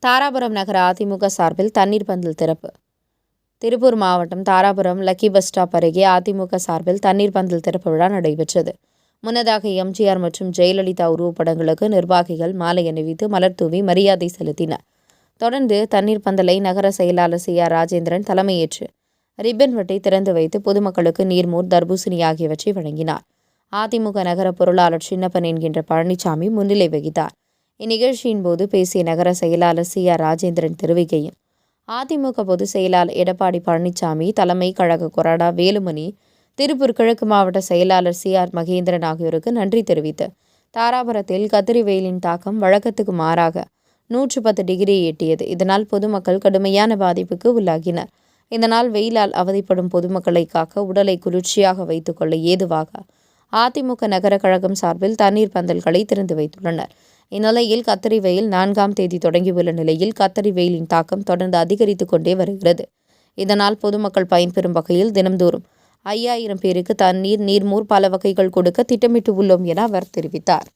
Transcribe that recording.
தாராபுரம் நகர அதிமுக சார்பில் தண்ணீர் பந்தல் திறப்பு. திருப்பூர் மாவட்டம் தாராபுரம் லக்கி பஸ் ஸ்டாப் அருகே அதிமுக சார்பில் தண்ணீர் பந்தல் திறப்பு விழா நடைபெற்றது. முன்னதாக எம்ஜிஆர் மற்றும் ஜெயலலிதா உருவப்படங்களுக்கு நிர்வாகிகள் மாலை அணிவித்து மலர் தூவி மரியாதை செலுத்தினர். தொடர்ந்து தண்ணீர் பந்தலை நகர செயலாளர் CR ராஜேந்திரன் தலைமையேற்று ரிப்பன் வெட்டி திறந்து வைத்து பொதுமக்களுக்கு நீர்மோர், தர்பூசணி ஆகியவற்றை வழங்கினார். அதிமுக நகர பொருளாளர் சின்னப்பன் என்கின்ற பழனிசாமி முன்னிலை வகித்தார். இந்நிகழ்ச்சியின் போது பேசிய நகர செயலாளர் CR ராஜேந்திரன் தெரிவிக்கையில், அதிமுக பொதுச் செயலாளர் எடப்பாடி பழனிசாமி, தலைமை கழக கொறடா வேலுமணி, திருப்பூர் கிழக்கு மாவட்ட செயலாளர் CR மகேந்திரன் ஆகியோருக்கு நன்றி தெரிவித்து, தாராபுரத்தில் கத்திரி வெயிலின் தாக்கம் வழக்கத்துக்கு மாறாக 110 டிகிரியை எட்டியது. இதனால் பொதுமக்கள் கடுமையான பாதிப்புக்கு உள்ளாகினர். இதனால் வெயிலால் அவதிப்படும் பொதுமக்களை காக்க உடலை குளிர்ச்சியாக வைத்துக் கொள்ள ஏதுவாக அதிமுக நகர கழகம் சார்பில் தண்ணீர் பந்தல்களை திறந்து வைத்துள்ளனர். இந்நிலையில் கத்திரி வெயில் 4ஆம் தேதி தொடங்கியுள்ள நிலையில் கத்திரி வெயிலின் தாக்கம் தொடர்ந்து அதிகரித்துக் கொண்டே வருகிறது. இதனால் பொதுமக்கள் பயன்பெறும் வகையில் தினம்தோறும் 5000 பேருக்கு தண்ணீர், நீர்மோர் பல வகைகள் கொடுக்க திட்டமிட்டு உள்ளோம் என அவர் தெரிவித்தார்.